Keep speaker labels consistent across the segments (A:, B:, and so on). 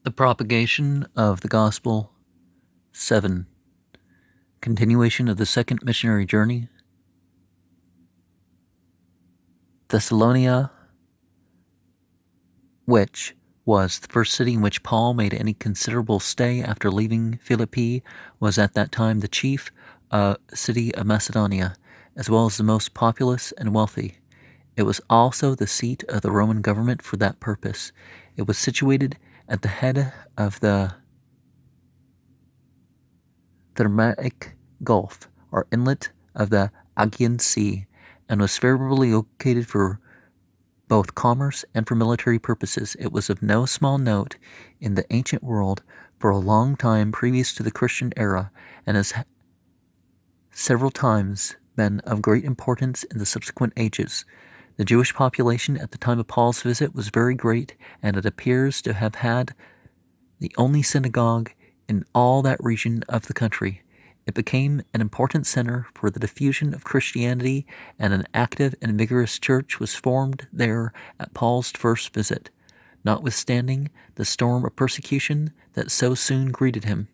A: The Propagation of the Gospel. 7. Continuation of the second missionary journey. Thessalonica, which was the first city in which Paul made any considerable stay after leaving Philippi, was at that time the chief city of Macedonia, as well as the most populous and wealthy. It was also the seat of the Roman government for that purpose. It was situated at the head of the Thermatic Gulf, or inlet of the Aegean Sea, and was favorably located for both commerce and for military purposes. It was of no small note in the ancient world for a long time previous to the Christian era, and has several times been of great importance in the subsequent ages. The Jewish population at the time of Paul's visit was very great, and it appears to have had the only synagogue in all that region of the country. It became an important center for the diffusion of Christianity, and an active and vigorous church was formed there at Paul's first visit, notwithstanding the storm of persecution that so soon greeted him.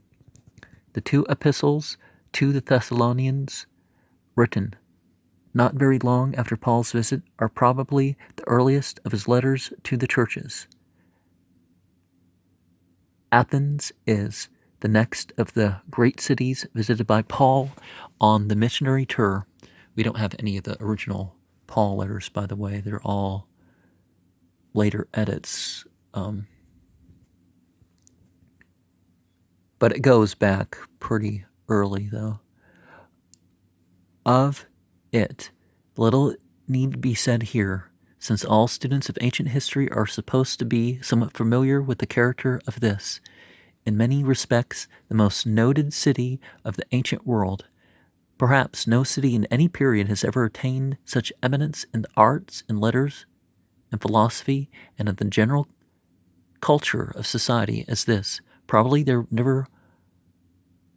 A: The two epistles to the Thessalonians, written not very long after Paul's visit, are probably the earliest of his letters to the churches. Athens is the next of the great cities visited by Paul on the missionary tour. We don't have any of the original Paul letters, by the way. They're all later edits. But it goes back pretty early, though. Of it, little need be said here, since all students of ancient history are supposed to be somewhat familiar with the character of this, in many respects, the most noted city of the ancient world. Perhaps no city in any period has ever attained such eminence in the arts and letters and philosophy and in the general culture of society as this. Probably there never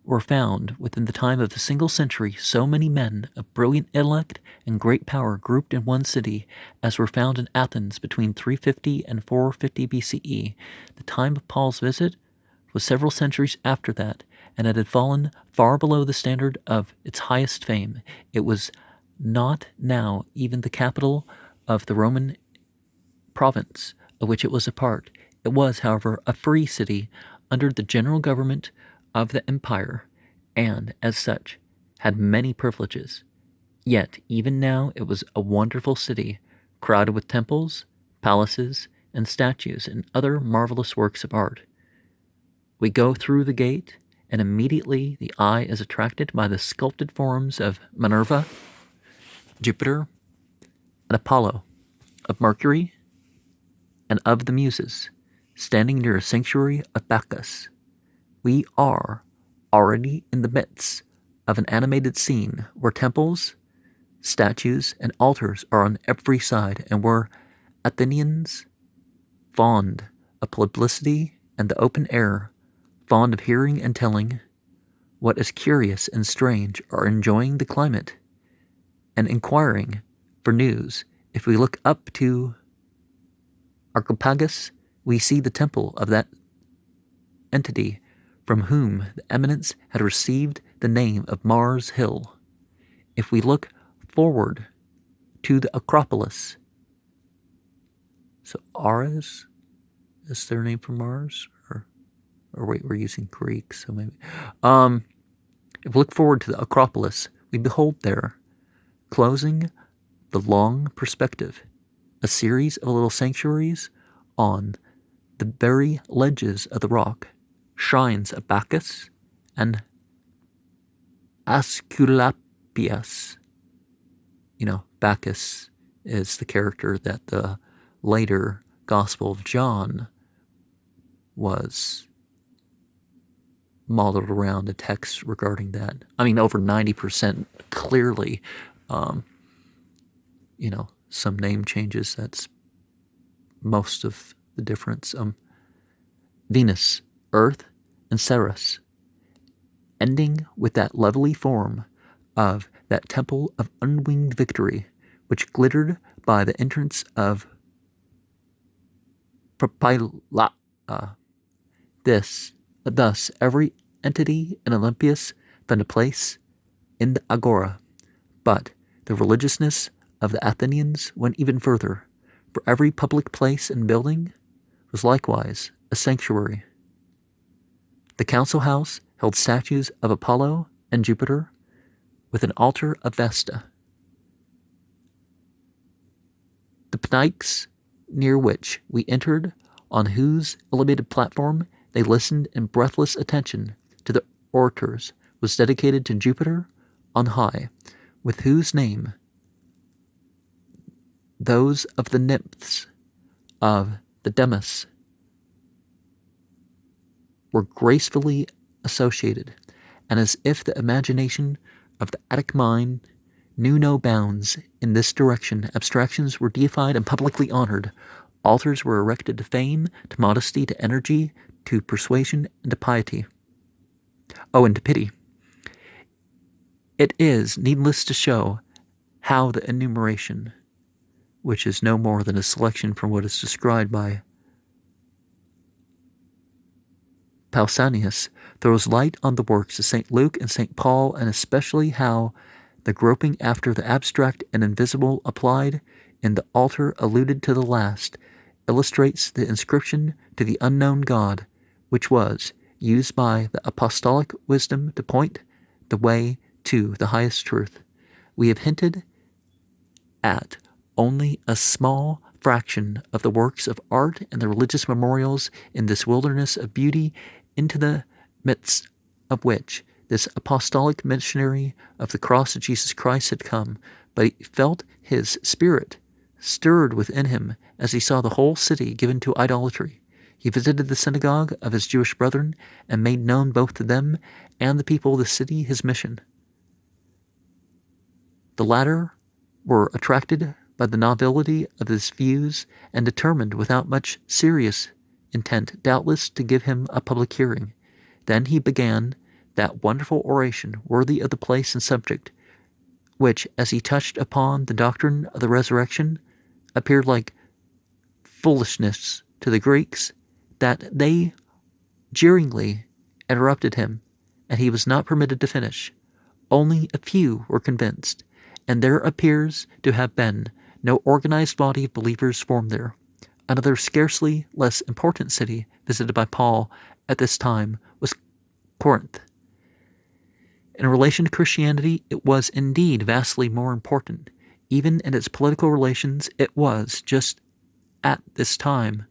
A: were found within the time of a single century so many men of brilliant intellect and great power grouped in one city as were found in Athens between 350 and 450 BCE. The time of Paul's visit was several centuries after that, and it had fallen far below the standard of its highest fame. It was not now even the capital of the Roman province of which it was a part. It was, however, a free city under the general government of the empire, and, as such, had many privileges. Yet, even now, it was a wonderful city, crowded with temples, palaces, and statues, and other marvelous works of art. We go through the gate, and immediately the eye is attracted by the sculpted forms of Minerva, Jupiter, and Apollo, of Mercury, and of the Muses, standing near a sanctuary of Bacchus. We are already in the midst of an animated scene where temples, statues, and altars are on every side, and where Athenians, fond of publicity and the open air, fond of hearing and telling what is curious and strange, are enjoying the climate and inquiring for news. If we look up to Archopagus, we see the temple of that entity from whom the eminence had received the name of Mars Hill. If we look forward to the Acropolis, so Ares is their name for Mars, or wait, we're using Greek, so maybe. If we look forward to the Acropolis, we behold there, closing the long perspective, a series of little sanctuaries on the very ledges of the rock, shrines of Bacchus and Asclepius. Bacchus is the character that the later Gospel of John was modeled around, a text regarding that. Over 90% clearly, some name changes, that's most of the difference. Venus, Earth, and Ceres, ending with that lovely form of that temple of unwinged victory, which glittered by the entrance of Thus, every entity in Olympus found a place in the agora. But the religiousness of the Athenians went even further, for every public place and building was likewise a sanctuary. The council house held statues of Apollo and Jupiter, with an altar of Vesta. The Pnyx, near which we entered, on whose elevated platform they listened in breathless attention to the orators, was dedicated to Jupiter on high, with whose name those of the nymphs of the Demus were gracefully associated, and as if the imagination of the Attic mind knew no bounds in this direction, abstractions were deified and publicly honored. Altars were erected to fame, to modesty, to energy, to persuasion, and to piety. Oh, and to pity. It is needless to show how the enumeration, which is no more than a selection from what is described by Pausanias, throws light on the works of St. Luke and St. Paul, and especially how the groping after the abstract and invisible applied in the altar alluded to the last illustrates the inscription to the unknown God, which was used by the apostolic wisdom to point the way to the highest truth. We have hinted at only a small fraction of the works of art and the religious memorials in this wilderness of beauty, into the midst of which this apostolic missionary of the cross of Jesus Christ had come, but he felt his spirit stirred within him as he saw the whole city given to idolatry. He visited the synagogue of his Jewish brethren and made known both to them and the people of the city his mission. The latter were attracted by the novelty of his views and determined, without much serious intent, doubtless, to give him a public hearing. Then he began that wonderful oration worthy of the place and subject, which, as he touched upon the doctrine of the resurrection, appeared like foolishness to the Greeks, that they jeeringly interrupted him, and he was not permitted to finish. Only a few were convinced, and there appears to have been no organized body of believers formed there. Another scarcely less important city visited by Paul at this time was Corinth. In relation to Christianity, it was indeed vastly more important. Even in its political relations, it was, just at this time,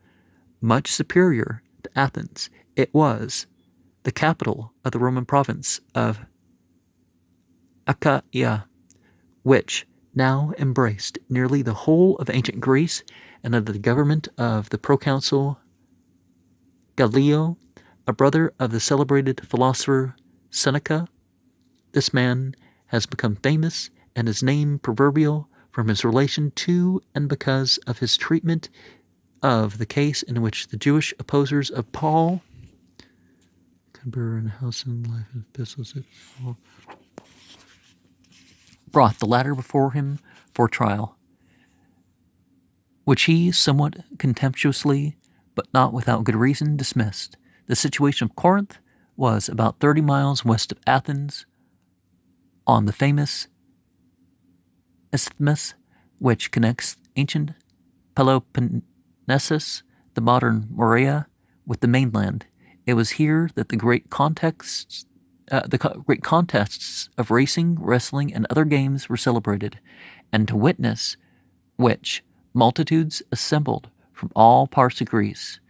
A: much superior to Athens. It was the capital of the Roman province of Achaia, which now embraced nearly the whole of ancient Greece, and under the government of the proconsul Gallio, a brother of the celebrated philosopher Seneca. This man has become famous, and his name proverbial, from his relation to and because of his treatment of the case in which the Jewish opposers of Paul brought the latter before him for trial, which he somewhat contemptuously, but not without good reason, dismissed. The situation of Corinth was about 30 miles west of Athens, on the famous isthmus which connects ancient Peloponnesus, the modern Morea, with the mainland. It was here that the great contests of racing, wrestling, and other games were celebrated, and to witness which multitudes assembled from all parts of Greece.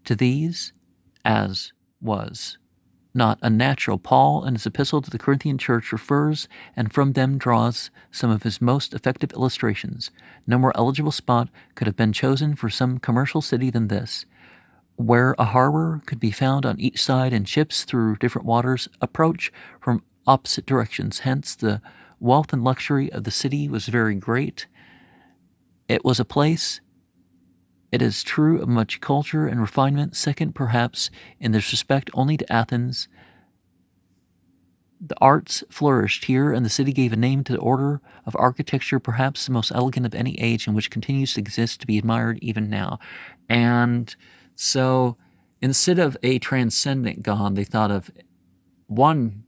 A: To these, as was not unnatural, Paul in his epistle to the Corinthian church refers, and from them draws some of his most effective illustrations. No more eligible spot could have been chosen for some commercial city than this, where a harbor could be found on each side, and ships through different waters approach from opposite directions. Hence the wealth and luxury of the city was very great. It was a place, it is true, of much culture and refinement, second perhaps in this respect only to Athens. The arts flourished here, and the city gave a name to the order of architecture, perhaps the most elegant of any age, and which continues to exist, to be admired even now. And so Instead of a transcendent God, they thought of one